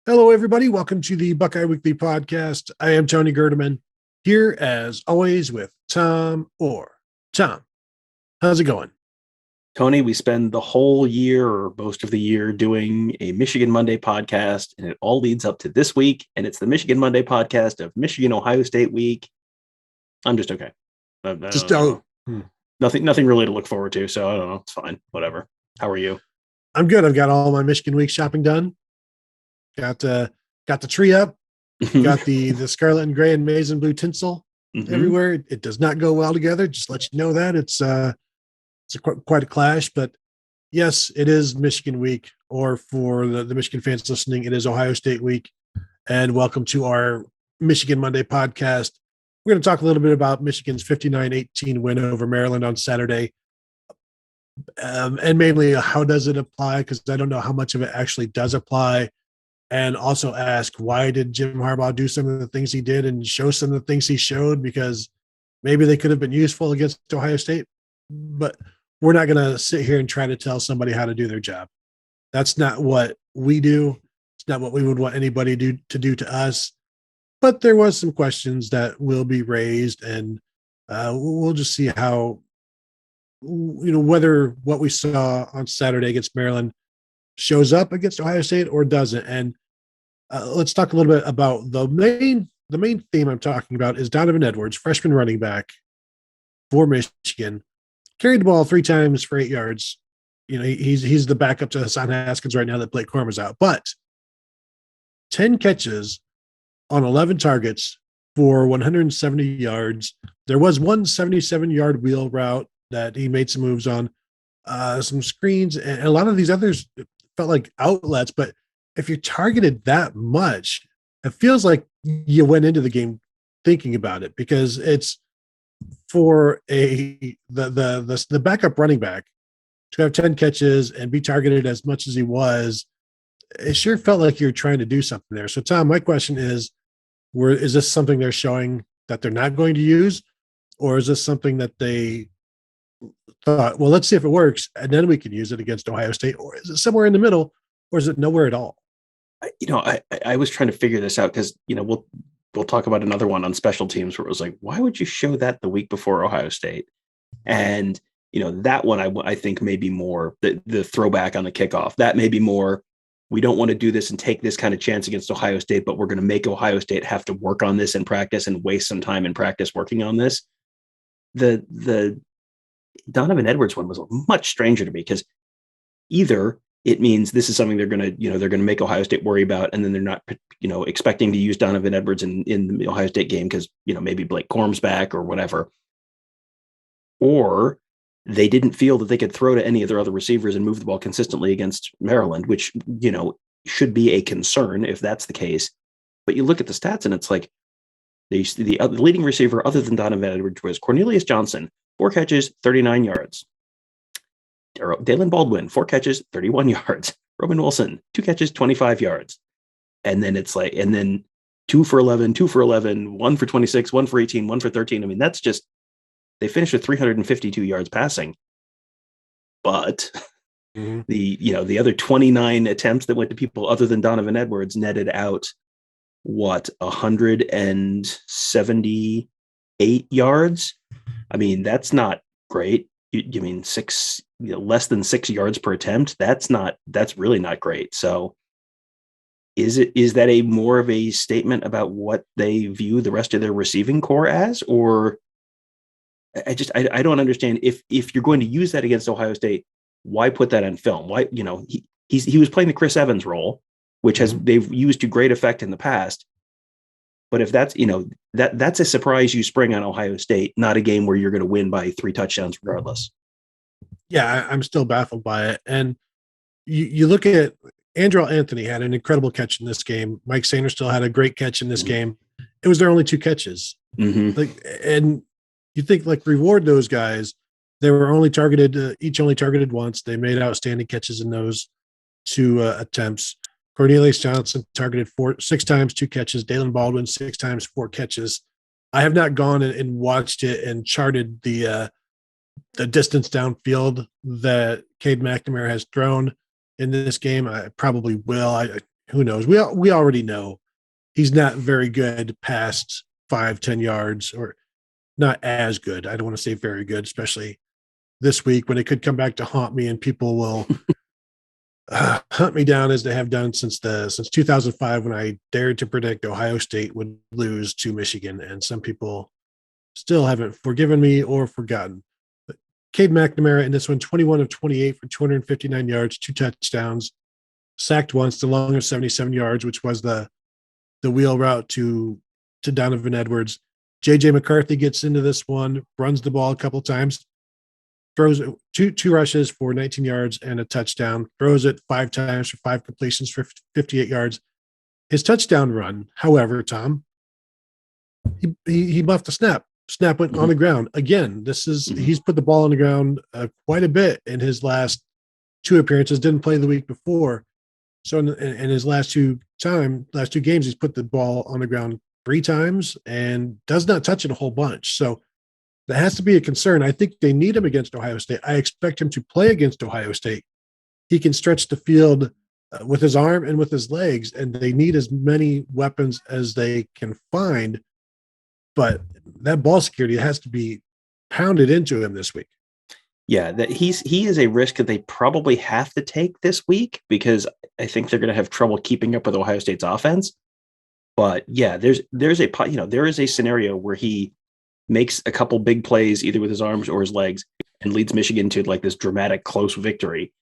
Hello, everybody. Welcome to the Buckeye Weekly Podcast. I am Tony Gerdeman, here as always with Tom Orr. Tom, how's it going? Tony, we spend the whole year or most of the year doing a Michigan Monday podcast, and it all leads up to this week. And it's the Michigan Monday podcast of Michigan Ohio State week. I'm just okay. Just nothing really to look forward to. So I don't know. It's fine. Whatever. How are you? I'm good. I've got all my Michigan week shopping done. Got the tree up. Got the scarlet and gray and maize and blue tinsel everywhere. It does not go well together. Just let you know that it's quite a clash. But yes, it is Michigan week, or for the Michigan fans listening, it is Ohio State week. And welcome to our Michigan Monday podcast. We're going to talk a little bit about Michigan's 59-18 win over Maryland on Saturday. And mainly, how does it apply? Because I don't know how much of it actually does apply. And also ask, why did Jim Harbaugh do some of the things he did and show some of the things he showed? Because maybe they could have been useful against Ohio State. But we're not going to sit here and try to tell somebody how to do their job. That's not what we do. It's not what we would want anybody to do to us. But there was some questions that will be raised, and we'll just see how, whether what we saw on Saturday against Maryland shows up against Ohio State or doesn't. And let's talk a little bit about the main theme I'm talking about is Donovan Edwards, freshman running back for Michigan, carried the ball 3 times for 8 yards. He's the backup to Hassan Haskins right now that Blake Corum's out, but 10 catches on 11 targets for 170 yards. There was one 77-yard wheel route that he made some moves on, some screens, and a lot of these others felt like outlets. But if you're targeted that much, it feels like you went into the game thinking about it, because it's for the backup running back to have 10 catches and be targeted as much as he was. It sure felt like you're trying to do something there. So, Tom, my question is this something they're showing that they're not going to use, or is this something that they thought, well, let's see if it works, and then we can use it against Ohio State? Or is it somewhere in the middle, or is it nowhere at all? I was trying to figure this out, because we'll talk about another one on special teams where it was like, why would you show that the week before Ohio State? And that one I think may be more the throwback on the kickoff. That may be more, we don't want to do this and take this kind of chance against Ohio State, but we're going to make Ohio State have to work on this in practice and waste some time in practice working on this. The Donovan Edwards one was much stranger to me, because either it means this is something they're going to make Ohio State worry about, and then they're not expecting to use Donovan Edwards in the Ohio State game because maybe Blake Corum's back or whatever, or they didn't feel that they could throw to any of their other receivers and move the ball consistently against Maryland, which should be a concern if that's the case. But you look at the stats and it's like the leading receiver other than Donovan Edwards was Cornelius Johnson, 4 catches, 39 yards. Dalen Baldwin, 4 catches, 31 yards. Roman Wilson, 2 catches, 25 yards. And then it's like, and then 2 for 11, 2 for 11, 1 for 26, 1 for 18, 1 for 13. I mean, that's just, they finished with 352 yards passing. But the other 29 attempts that went to people other than Donovan Edwards netted out 178 yards. I mean, that's not great. You mean less than 6 yards per attempt? That's really not great. So is that a more of a statement about what they view the rest of their receiving core as? Or I don't understand, if you're going to use that against Ohio State, why put that on film? Why, he was playing the Chris Evans role, which they've used to great effect in the past. But if that's, that's a surprise you spring on Ohio State, not a game where you're going to win by 3 touchdowns regardless. Yeah, I'm still baffled by it. And you look at Andrew Anthony had an incredible catch in this game. Mike Sanders still had a great catch in this game. It was their only 2 catches. And you think, reward those guys. They were only targeted, each only targeted once. They made outstanding catches in those 2 attempts. Cornelius Johnson targeted 6 times, 2 catches. Dalen Baldwin 6 times, 4 catches. I have not gone and watched it and charted the distance downfield that Cade McNamara has thrown in this game. I probably will. who knows? We already know he's not very good past 5-10 yards, or not as good. I don't want to say very good, especially this week when it could come back to haunt me and people will hunt me down as they have done since 2005 when I dared to predict Ohio State would lose to Michigan, and some people still haven't forgiven me or forgotten. But Cade McNamara in this one, 21 of 28 for 259 yards, 2 touchdowns, sacked once, the long of 77 yards, which was the wheel route to Donovan Edwards. JJ McCarthy gets into this one, runs the ball a couple times, throws two rushes for 19 yards and a touchdown, throws it 5 times for 5 completions for 58 yards. His touchdown run, however, Tom, he muffed the snap. Snap went on the ground. Again, he's put the ball on the ground quite a bit in his last 2 appearances, didn't play the week before. So in his last two games, he's put the ball on the ground 3 times and does not touch it a whole bunch. So that has to be a concern. I think they need him against Ohio State. I expect him to play against Ohio State. He can stretch the field with his arm and with his legs, and they need as many weapons as they can find. But that ball security has to be pounded into him this week. Yeah, that he is a risk that they probably have to take this week because I think they're going to have trouble keeping up with Ohio State's offense. But yeah, there is a scenario where he makes a couple big plays either with his arms or his legs and leads Michigan to like this dramatic close victory.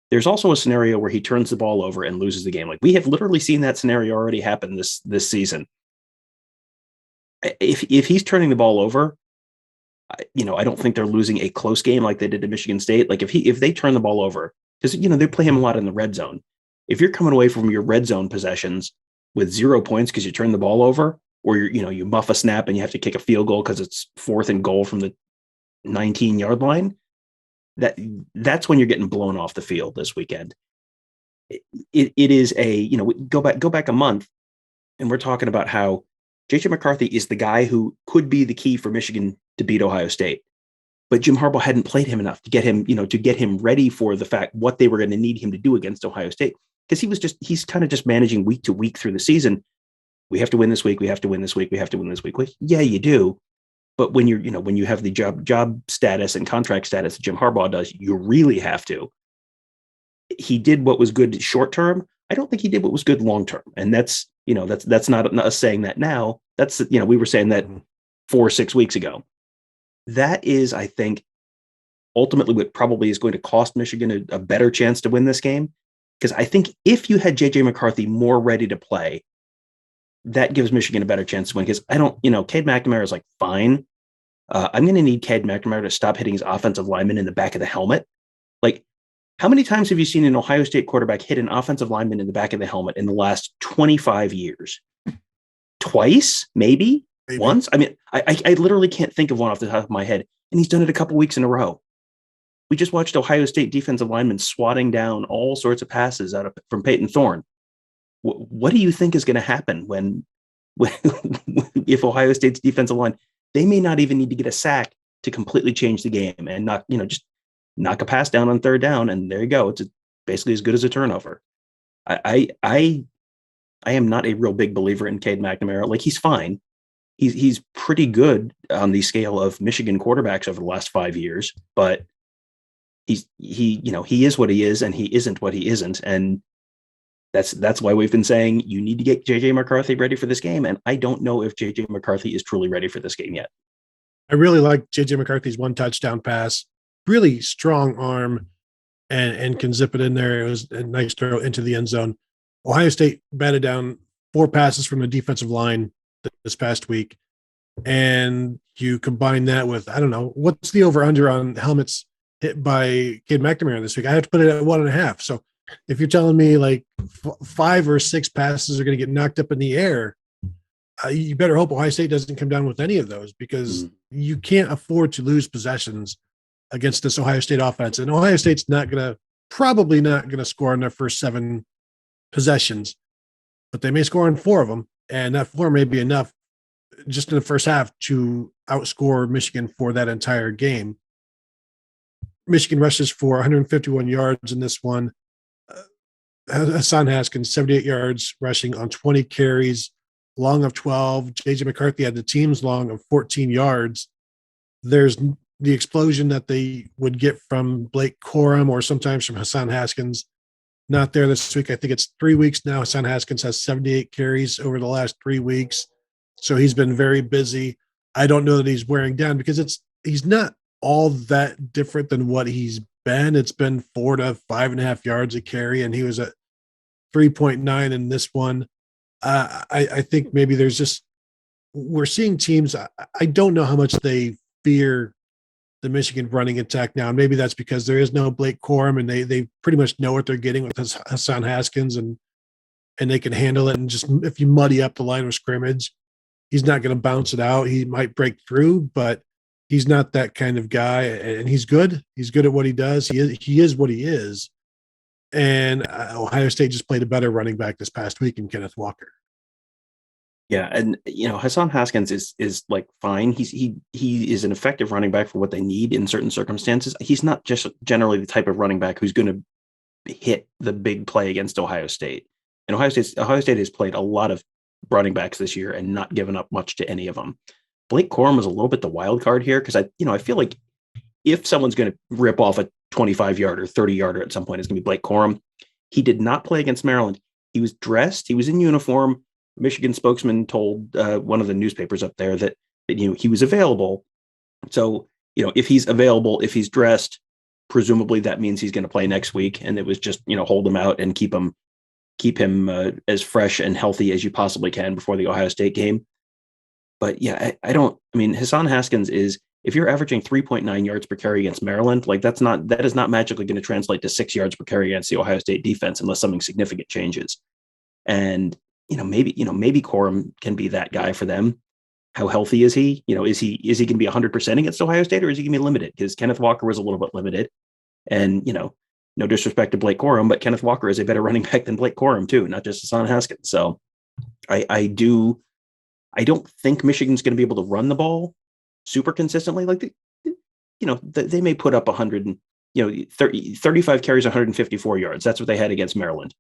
There's also a scenario where he turns the ball over and loses the game. Like we have literally seen that scenario already happen this season. If he's turning the ball over, I don't think they're losing a close game like they did to Michigan State. Like if they turn the ball over, because they play him a lot in the red zone. If you're coming away from your red zone possessions with 0 points because you turn the ball over, or you muff a snap and you have to kick a field goal because it's 4th and goal from the 19-yard line, that's when you're getting blown off the field this weekend. It is go back a month, and we're talking about how JJ McCarthy is the guy who could be the key for Michigan to beat Ohio State. But Jim Harbaugh hadn't played him enough to get him ready for the fact what they were going to need him to do against Ohio State. Because he's kind of just managing week to week through the season. We have to win this week. We have to win this week. We have to win this week. Well, yeah, you do. But when when you have the job status and contract status that Jim Harbaugh does, you really have to. He did what was good short term. I don't think he did what was good long term. And that's not us saying that now. That's, we were saying that 4 or 6 weeks ago. That is, I think, ultimately what probably is going to cost Michigan a better chance to win this game. Because I think if you had JJ McCarthy more ready to play, that gives Michigan a better chance to win. Because Cade McNamara is like, fine. I'm going to need Cade McNamara to stop hitting his offensive lineman in the back of the helmet. Like, how many times have you seen an Ohio State quarterback hit an offensive lineman in the back of the helmet in the last 25 years? Twice, maybe. Once. I mean, I literally can't think of one off the top of my head. And he's done it a couple weeks in a row. We just watched Ohio State defensive linemen swatting down all sorts of passes from Peyton Thorne. What do you think is going to happen when if Ohio State's defensive line, they may not even need to get a sack to completely change the game and not, just knock a pass down on 3rd down, and there you go. It's basically as good as a turnover. I am not a real big believer in Cade McNamara. Like, he's fine. He's pretty good on the scale of Michigan quarterbacks over the last 5 years, but he is what he is, and he isn't what he isn't. And that's why we've been saying you need to get JJ McCarthy ready for this game. And I don't know if JJ McCarthy is truly ready for this game yet. I really like JJ McCarthy's 1 touchdown pass, really strong arm, and can zip it in there. It was a nice throw into the end zone. Ohio State batted down 4 passes from the defensive line this past week. And you combine that with, I don't know, what's the over under on helmets hit by Cade McNamara this week? I have to put it at 1.5. So if you're telling me like 5 or 6 passes are going to get knocked up in the air, you better hope Ohio State doesn't come down with any of those, because you can't afford to lose possessions against this Ohio State offense. And Ohio State's probably not going to score in their first 7 possessions, but they may score on 4 of them. And that 4 may be enough just in the first half to outscore Michigan for that entire game. Michigan rushes for 151 yards in this one. Hassan Haskins, 78 yards rushing on 20 carries, long of 12. JJ McCarthy had the team's long of 14 yards. There's the explosion that they would get from Blake Corum or sometimes from Hassan Haskins. Not there this week. I think it's 3 weeks now. Hassan Haskins has 78 carries over the last 3 weeks. So he's been very busy. I don't know that he's wearing down because he's not all that different than what he's been. It's been 4 to 5.5 yards a carry, and he was at 3.9 in this one. I think maybe we're seeing teams. I don't know how much they fear the Michigan running attack now. And maybe that's because there is no Blake Corum and they pretty much know what they're getting with Hassan Haskins and they can handle it. And just if you muddy up the line of scrimmage, he's not going to bounce it out. He might break through, but he's not that kind of guy. And he's good. He's good at what he does. He is what he is. And Ohio State just played a better running back this past week in Kenneth Walker. Yeah, and Hassan Haskins is like fine. He is an effective running back for what they need in certain circumstances. He's not just generally the type of running back who's going to hit the big play against Ohio State. And Ohio State has played a lot of running backs this year and not given up much to any of them. Blake Corum was a little bit the wild card here because I feel like if someone's going to rip off a 25-yarder, 30-yarder at some point, it's going to be Blake Corum. He did not play against Maryland. He was dressed. He was in uniform. Michigan spokesman told one of the newspapers up there that he was available. So, if he's available, if he's dressed, presumably that means he's going to play next week. And it was just, hold him out and keep him as fresh and healthy as you possibly can before the Ohio State game. But yeah, Hassan Haskins is, if you're averaging 3.9 yards per carry against Maryland, that is not magically going to translate to 6 yards per carry against the Ohio State defense unless something significant changes. And maybe Corum can be that guy for them. How healthy is he? Is he going to be 100% against Ohio State, or is he going to be limited? Because Kenneth Walker was a little bit limited, and no disrespect to Blake Corum, but Kenneth Walker is a better running back than Blake Corum too, not just Hassan Haskins. So I don't think Michigan's going to be able to run the ball super consistently. They may put up 35 carries, 154 yards. That's what they had against Maryland.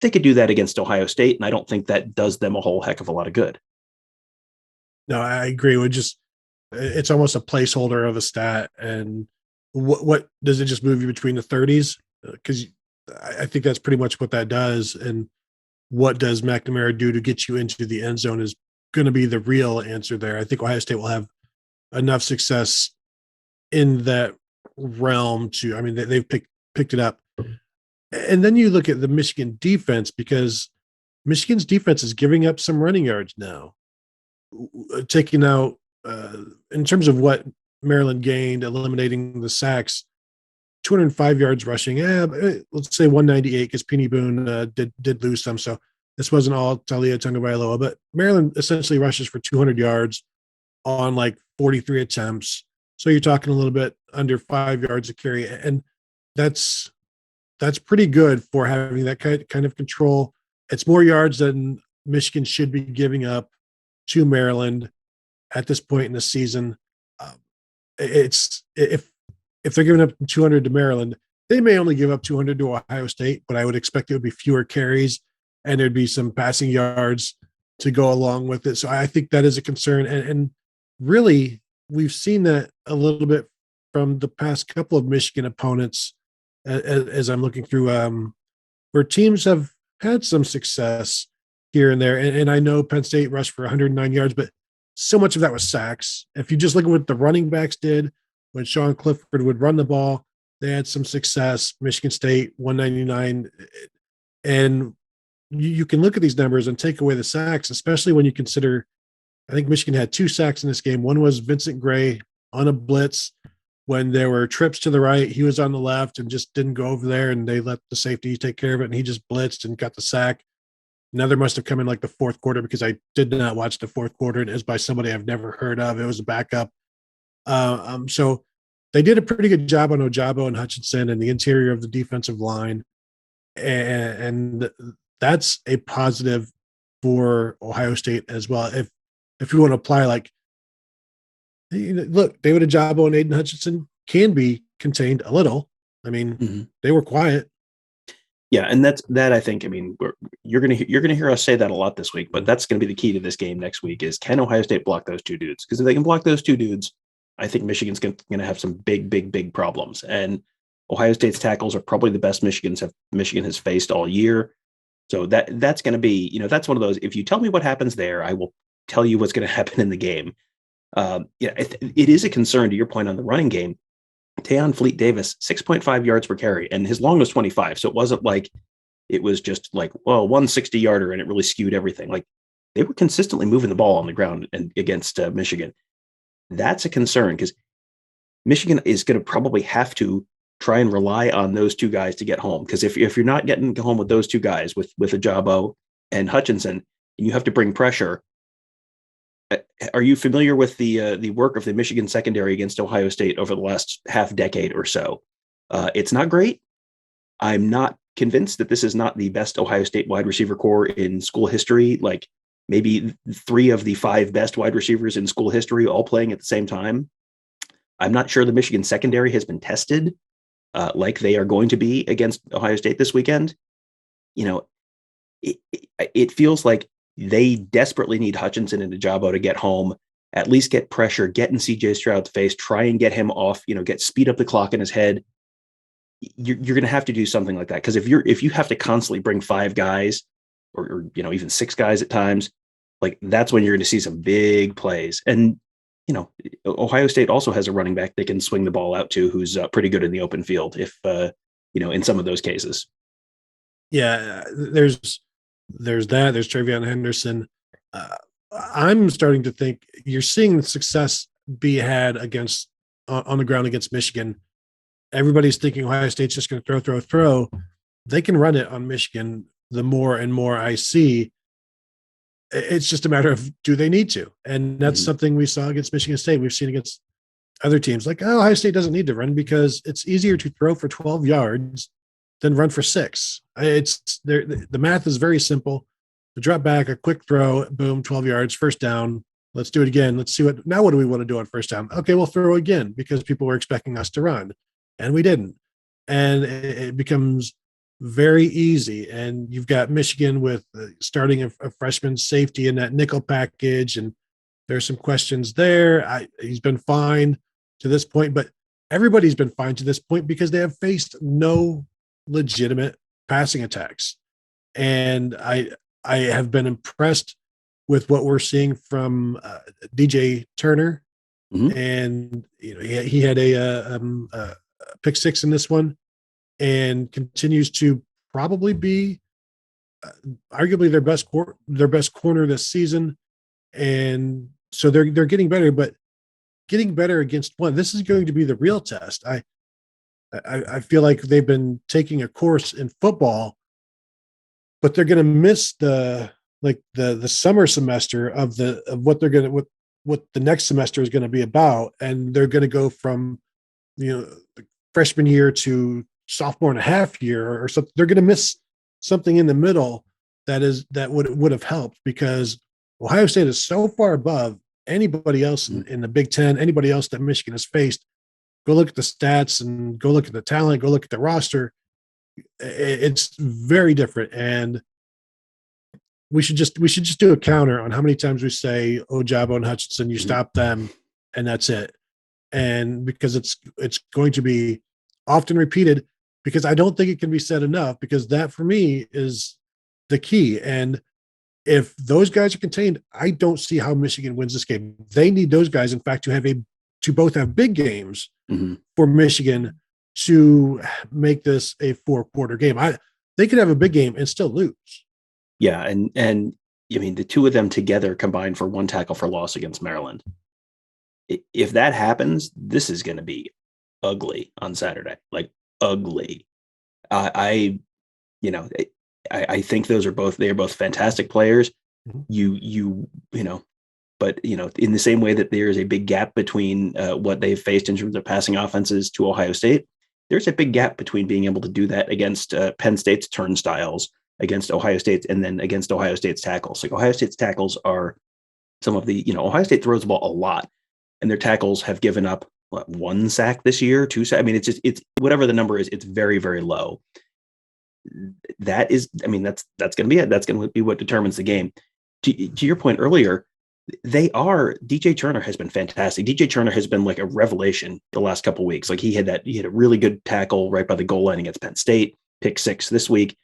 They could do that against Ohio State, and I don't think that does them a whole heck of a lot of good. No, I agree. It's almost a placeholder of a stat. And what does it just move you between the 30s? Because I think that's pretty much what that does. And what does McNamara do to get you into the end zone is going to be the real answer there. I think Ohio State will have enough success in that realm they've picked it up. And then you look at the Michigan defense, because Michigan's defense is giving up some running yards now, taking out in terms of what Maryland gained, eliminating the sacks, 205 yards rushing. Let's say 198 because Penny Boone did lose some. So this wasn't all Talia Tagovailoa, but Maryland essentially rushes for 200 yards on 43 attempts. So you're talking a little bit under 5 yards a carry, and that's pretty good for having that kind of control. It's more yards than Michigan should be giving up to Maryland at this point in the season. It's if they're giving up 200 to Maryland, they may only give up 200 to Ohio State, but I would expect it would be fewer carries and there'd be some passing yards to go along with it. So I think that is a concern. And really, we've seen that a little bit from the past couple of Michigan opponents as I'm looking through where teams have had some success here and there. And I know Penn State rushed for 109 yards, but so much of that was sacks. If you just look at what the running backs did when Sean Clifford would run the ball, they had some success. Michigan State, 199. And you can look at these numbers and take away the sacks, especially when you consider, I think Michigan had 2 sacks in this game. One was Vincent Gray on a blitz when there were trips to the right. He was on the left and just didn't go over there, and they let the safety take care of it, and he just blitzed and got the sack. Another must have come in the fourth quarter, because I did not watch the fourth quarter. It is by somebody I've never heard of. It was a backup. So they did a pretty good job on Ojabo and Hutchinson and the interior of the defensive line. And that's a positive for Ohio State as well. If you want to apply look, David Ojabo and Aiden Hutchinson can be contained a little. They were quiet. Yeah, and that I think. I mean, you're gonna hear us say that a lot this week, but that's gonna be the key to this game next week: is can Ohio State block those two dudes? Because if they can block those two dudes, I think Michigan's gonna have some big problems. And Ohio State's tackles are probably the best Michigan has faced all year. So that's gonna be, that's one of those. If you tell me what happens there, I will tell you what's gonna happen in the game. Yeah, it is a concern to your point on the running game. Tayon Fleet Davis, 6.5 yards per carry, and his long was 25. So it wasn't like it was just like, well, 160 yarder and it really skewed everything. Like they were consistently moving the ball on the ground and against Michigan. That's a concern because Michigan is going to probably have to try and rely on those two guys to get home. Because if you're not getting home with those two guys, with Ajabo and Hutchinson, and you have to bring pressure. Are you familiar with the work of the Michigan secondary against Ohio State over the last half decade or so? It's not great. I'm not convinced that this is not the best Ohio State wide receiver core in school history. Like maybe 3 of the 5 best wide receivers in school history all playing at the same time. I'm not sure the Michigan secondary has been tested like they are going to be against Ohio State this weekend. It feels like they desperately need Hutchinson and Ajabo to get home, at least get pressure, get in CJ Stroud's face, try and get him off, get speed up the clock in his head. You're going to have to do something like that. Because if you have to constantly bring 5 guys or even 6 guys at times, like that's when you're going to see some big plays. And, Ohio State also has a running back they can swing the ball out to who's pretty good in the open field if, in some of those cases. Yeah, there's that. There's Travion Henderson. I'm starting to think you're seeing the success be had on the ground against Michigan. Everybody's thinking Ohio State's just going to throw. They can run it on Michigan. The more and more I see, it's just a matter of do they need to? And that's something we saw against Michigan State. We've seen against other teams like, Ohio State doesn't need to run because it's easier to throw for 12 yards than run for 6. It's there. The math is very simple. The drop back, a quick throw, boom, 12 yards, first down. Let's do it again. Let's see what do we want to do on first down? Okay, we'll throw again because people were expecting us to run and we didn't. And it becomes very easy. And you've got Michigan with starting a freshman safety in that nickel package. And there's some questions there. He's been fine to this point, but everybody's been fine to this point because they have faced no legitimate passing attacks. And I have been impressed with what we're seeing from DJ Turner. And he had a pick 6 in this one and continues to probably be arguably their best corner this season. And so they're getting better, but getting better against one, this is going to be the real test. I feel like they've been taking a course in football, but they're going to miss the summer semester of what they're going to what the next semester is going to be about, and they're going to go from the freshman year to sophomore and a half year or something. They're going to miss something in the middle that would have helped because Ohio State is so far above anybody else in the Big Ten, anybody else that Michigan has faced. Go look at the stats and go look at the talent, go look at the roster. It's very different. And we should just do a counter on how many times we say, Ajabo and Hutchinson, you stop them and that's it. And because it's going to be often repeated because I don't think it can be said enough because that for me is the key. And if those guys are contained, I don't see how Michigan wins this game. They need those guys, in fact, to both have big games for Michigan to make this a 4-quarter game. They could have a big game and still lose. Yeah, and I mean the two of them together combined for 1 tackle for loss against Maryland. If that happens, this is going to be ugly on Saturday. Like ugly. I think they are both fantastic players. But in the same way that there is a big gap between what they've faced in terms of passing offenses to Ohio State, there's a big gap between being able to do that against Penn State's turnstiles, against Ohio State, and then against Ohio State's tackles. Like Ohio State's tackles are some of the, Ohio State throws the ball a lot, and their tackles have given up 1 sack this year, 2 sacks. I mean, it's whatever the number is, it's very, very low. that is, I mean, that's going to be it. That's going to be what determines the game. To your point earlier, DJ Turner has been fantastic. DJ Turner has been like a revelation the last couple of weeks. Like he had a really good tackle right by the goal line against Penn State, pick 6 this week.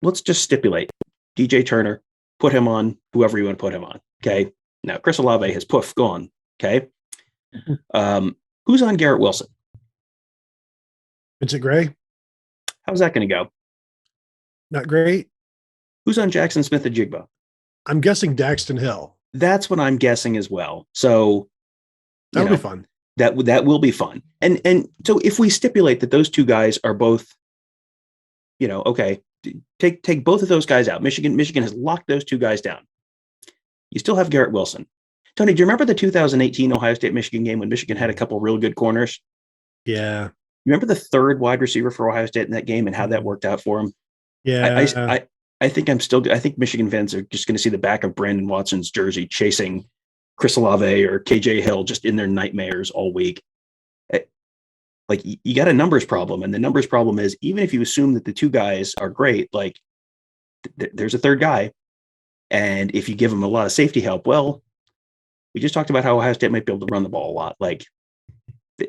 Let's just stipulate DJ Turner, put him on whoever you want to put him on. Okay. Now Chris Olave has gone. Okay. Who's on Garrett Wilson? Vincent Gray. How's that going to go? Not great. Who's on Jackson Smith-Njigba? I'm guessing Daxton Hill. That's what I'm guessing as well. So that'll be fun. That will be fun. And so if we stipulate that those two guys are both, okay, take both of those guys out. Michigan has locked those two guys down. You still have Garrett Wilson. Tony, do you remember the 2018 Ohio State-Michigan game when Michigan had a couple real good corners? Yeah. You remember the third wide receiver for Ohio State in that game and how that worked out for him? Yeah. I think Michigan fans are just going to see the back of Brandon Watson's jersey chasing Chris Olave or KJ Hill just in their nightmares all week. Like you got a numbers problem, and the numbers problem is even if you assume that the two guys are great, like there's a third guy, and if you give them a lot of safety help, well, we just talked about how Ohio State might be able to run the ball a lot. Like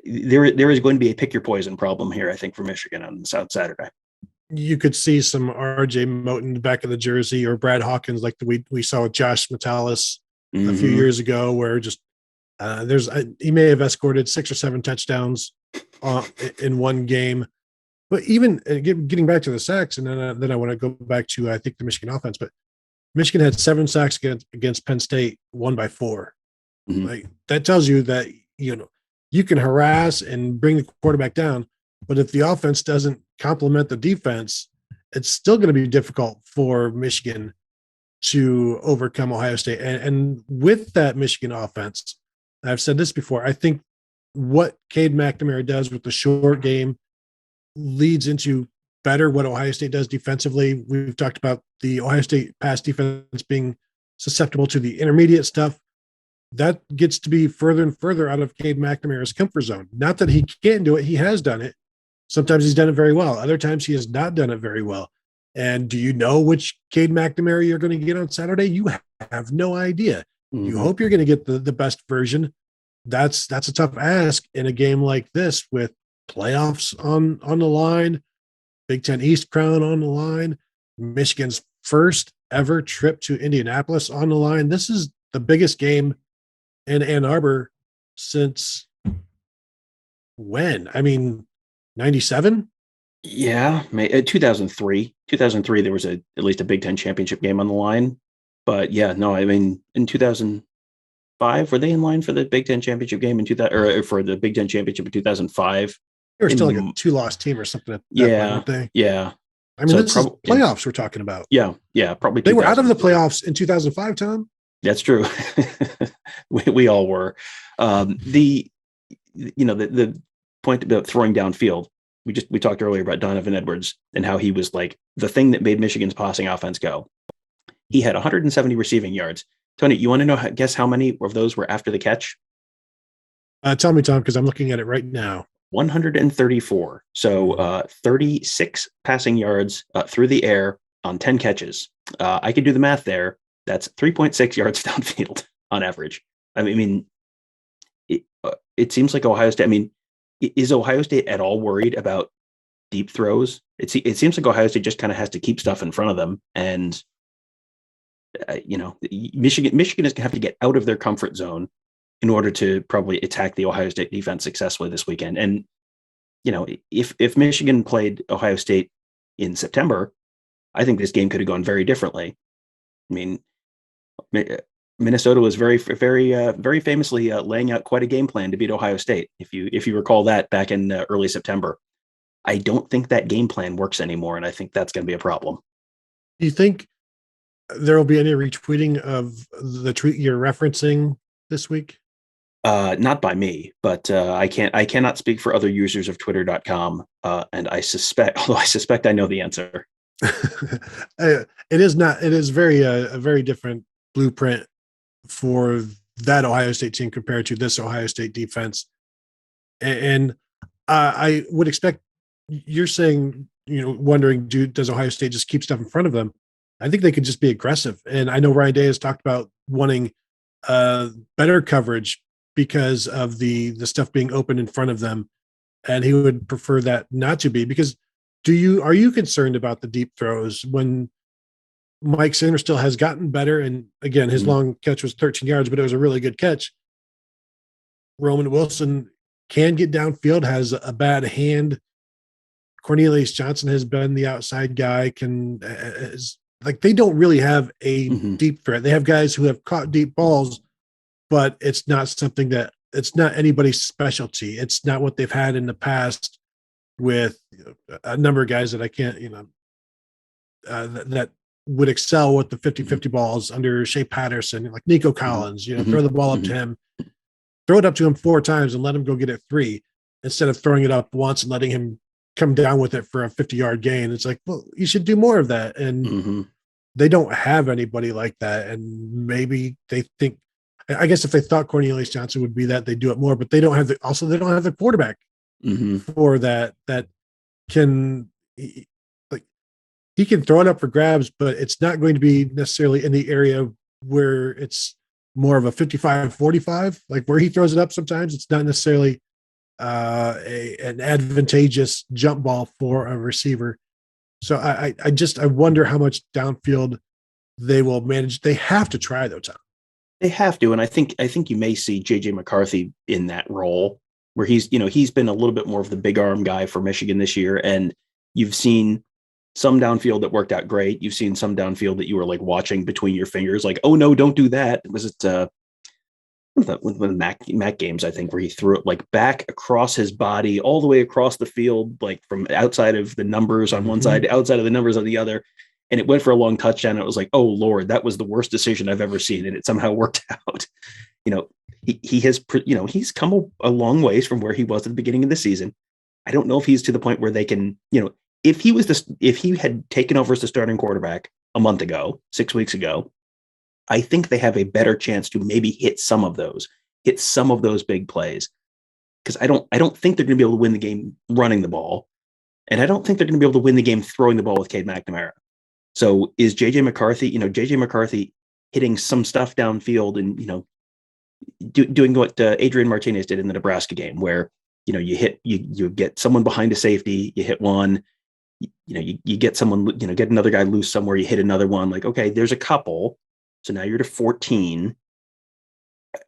there is going to be a pick your poison problem here, I think, for Michigan on South Saturday. You could see some RJ Moten in the back of the jersey or Brad Hawkins, like we saw with Josh Metellus a few years ago, where just he may have escorted 6 or 7 touchdowns in one game. But even getting back to the sacks, and then I want to go back to I think the Michigan offense. But Michigan had 7 sacks against Penn State, won by 4. Mm-hmm. Like that tells you that you can harass and bring the quarterback down, but if the offense doesn't complement the defense, it's still going to be difficult for Michigan to overcome Ohio State. And with that Michigan offense, I've said this before, I think what Cade McNamara does with the short game leads into better what Ohio State does defensively. We've talked about the Ohio State pass defense being susceptible to the intermediate stuff. That gets to be further and further out of Cade McNamara's comfort zone. Not that he can't do it. He has done it. Sometimes he's done it very well. Other times he has not done it very well. And do you know which Cade McNamara you're going to get on Saturday? You have no idea. Mm-hmm. You hope you're going to get the best version. That's a tough ask in a game like this with playoffs on the line, Big Ten East crown on the line, Michigan's first ever trip to Indianapolis on the line. This is the biggest game in Ann Arbor since when? I mean, 97? Yeah, 2003. 2003, there was at least a Big Ten championship game on the line. But yeah, no, I mean, in 2005, were they in line for the Big Ten championship game in 2000, or for the Big Ten championship in 2005? They were still like a 2-loss team or something. At that point, weren't they? Yeah. I mean, this is playoffs we're talking about. Yeah, probably. They were out of the playoffs in 2005, Tom. That's true. we all were. The point about throwing downfield. We talked earlier about Donovan Edwards and how he was like the thing that made Michigan's passing offense go. He had 170 receiving yards. Tony, you want to guess how many of those were after the catch? Tell me, Tom, because I'm looking at it right now. 134. So 36 passing yards through the air on 10 catches. I could do the math there. That's 3.6 yards downfield on average. I mean, it seems like Ohio State. I mean, is Ohio State at all worried about deep throws? It seems like Ohio State just kind of has to keep stuff in front of them. And, Michigan is going to have to get out of their comfort zone in order to probably attack the Ohio State defense successfully this weekend. And, if Michigan played Ohio State in September, I think this game could have gone very differently. I mean, Minnesota was very, very, very famously laying out quite a game plan to beat Ohio State. If you recall that back in early September, I don't think that game plan works anymore, and I think that's going to be a problem. Do you think there will be any retweeting of the tweet you're referencing this week? Not by me, but I cannot speak for other users of Twitter.com, and I suspect I know the answer. It is very a very different blueprint for that Ohio State team compared to this Ohio State defense. And I would expect you're saying wondering, does Ohio State just keep stuff in front of them? I think they could just be aggressive. And I know Ryan Day has talked about wanting better coverage because of the stuff being open in front of them. And he would prefer that not to be, because are you concerned about the deep throws when Mike Sanders still has gotten better? And again, his long catch was 13 yards, but it was a really good catch. Roman Wilson can get downfield, has a bad hand. Cornelius Johnson has been the outside guy. They don't really have a deep threat. They have guys who have caught deep balls, but it's not something it's not anybody's specialty. It's not what they've had in the past with a number of guys that I can't, that would excel with the 50-50 balls under Shea Patterson, like Nico Collins, throw the ball up to him, throw it up to him 4 times and let him go get it 3 instead of throwing it up once and letting him come down with it for a 50-yard gain. It's like, well, you should do more of that. And they don't have anybody like that. And maybe they think, I guess if they thought Cornelius Johnson would be that, they do it more, but they don't have the quarterback for that can, he can throw it up for grabs, but it's not going to be necessarily in the area where it's more of a 55-45, like where he throws it up. Sometimes it's not necessarily an advantageous jump ball for a receiver. So I wonder how much downfield they will manage. They have to try though, Tom. They have to, and I think you may see JJ McCarthy in that role where he's been a little bit more of the big arm guy for Michigan this year, and you've seen some downfield that worked out great. You've seen some downfield that you were like watching between your fingers, like, oh no, don't do that. Was it one of the Mac games, I think, where he threw it like back across his body all the way across the field, like from outside of the numbers on one side, outside of the numbers on the other. And it went for a long touchdown. And it was like, oh Lord, that was the worst decision I've ever seen. And it somehow worked out. He has, he's come a long ways from where he was at the beginning of the season. I don't know if he's to the point where they can, if he had taken over as the starting quarterback a month ago, 6 weeks ago, I think they have a better chance to maybe hit some of those big plays. Because I don't think they're going to be able to win the game running the ball. And I don't think they're going to be able to win the game throwing the ball with Cade McNamara. So is JJ McCarthy hitting some stuff downfield and, doing what Adrian Martinez did in the Nebraska game, where, you get someone behind a safety, you hit one, you get someone, get another guy loose somewhere, you hit another one, like, okay, there's a couple. So now you're to 14.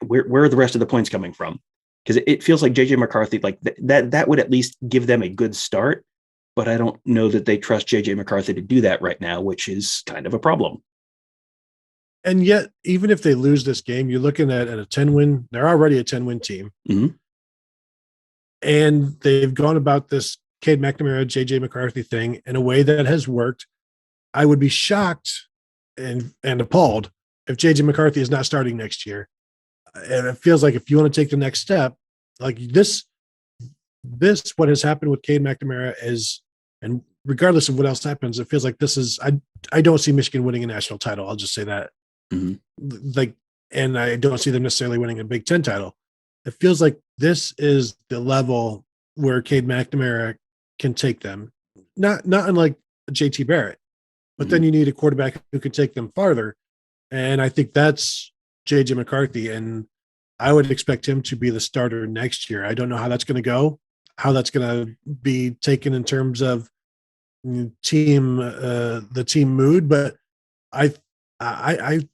Where are the rest of the points coming from? Because it feels like JJ McCarthy, like that would at least give them a good start. But I don't know that they trust JJ McCarthy to do that right now, which is kind of a problem. And yet, even if they lose this game, you're looking at a 10-win. They're already a 10-win team. And they've gone about this Cade McNamara, JJ McCarthy thing in a way that has worked. I would be shocked and appalled if JJ McCarthy is not starting next year. And it feels like if you want to take the next step, like this, what has happened with Cade McNamara is, and regardless of what else happens, it feels like this is, I don't see Michigan winning a national title. I'll just say that. And I don't see them necessarily winning a Big Ten title. It feels like this is the level where Cade McNamara can take them. Not unlike JT Barrett, but then you need a quarterback who can take them farther. And I think that's JJ McCarthy. And I would expect him to be the starter next year. I don't know how that's going to go, how that's going to be taken in terms of the team mood. But I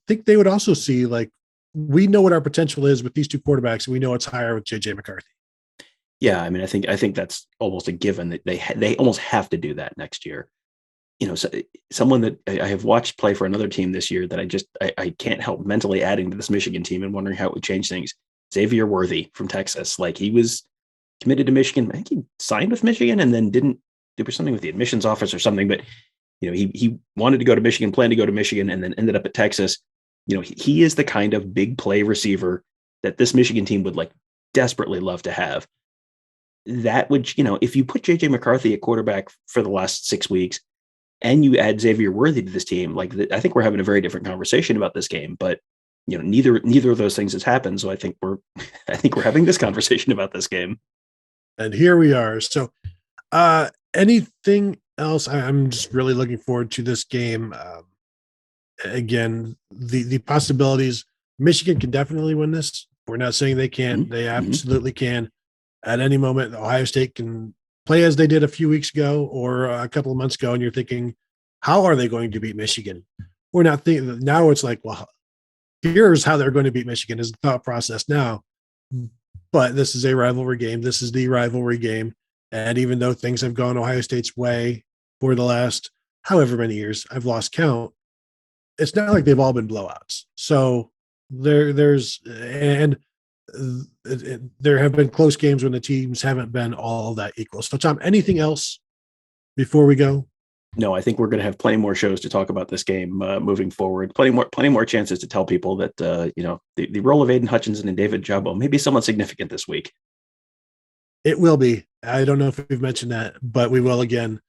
think they would also see, like, we know what our potential is with these two quarterbacks, and we know it's higher with JJ McCarthy. Yeah, I mean, I think that's almost a given that they almost have to do that next year. So, someone that I have watched play for another team this year that I can't help mentally adding to this Michigan team and wondering how it would change things. Xavier Worthy from Texas. Like, he was committed to Michigan. I think he signed with Michigan and then didn't do something with the admissions office or something. But, he wanted to go to Michigan, planned to go to Michigan, and then ended up at Texas. He is the kind of big play receiver that this Michigan team would desperately love to have. That would, if you put JJ McCarthy at quarterback for the last 6 weeks, and you add Xavier Worthy to this team, I think we're having a very different conversation about this game. But neither of those things has happened. So I think we're having this conversation about this game. And here we are. So, anything else, I'm just really looking forward to this game. Again, the possibilities. Michigan can definitely win this. We're not saying they can't. They absolutely can. At any moment, Ohio State can play as they did a few weeks ago or a couple of months ago, and you're thinking, how are they going to beat Michigan? We're not thinking now. It's like, well, here's how they're going to beat Michigan is the thought process now. But this is a rivalry game. This is the rivalry game. And even though things have gone Ohio State's way for the last however many years, I've lost count. It's not like they've all been blowouts. So there have been close games when the teams haven't been all that equal. So, Tom, anything else before we go? No, I think we're going to have plenty more shows to talk about this game moving forward. Plenty more chances to tell people that the role of Aiden Hutchinson and David Jabo may be somewhat significant this week. It will be. I don't know if we've mentioned that, but we will again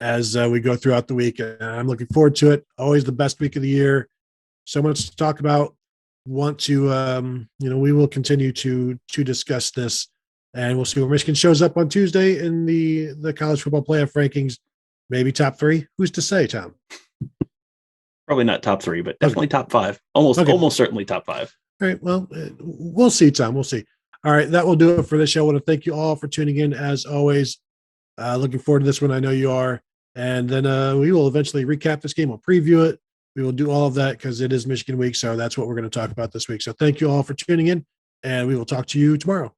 as we go throughout the week. I'm looking forward to it. Always the best week of the year. So much to talk about. Want to we will continue to discuss this, and we'll see where Michigan shows up on Tuesday in the college football playoff rankings. Maybe top 3. Who's to say, Tom? Probably not top 3, but definitely top 5. Almost certainly top 5. All right. Well, we'll see, Tom. We'll see. All right. That will do it for this show. I want to thank you all for tuning in as always. Looking forward to this one. I know you are. And then we will eventually recap this game. We'll preview it. We will do all of that because it is Michigan week. So that's what we're going to talk about this week. So thank you all for tuning in, and we will talk to you tomorrow.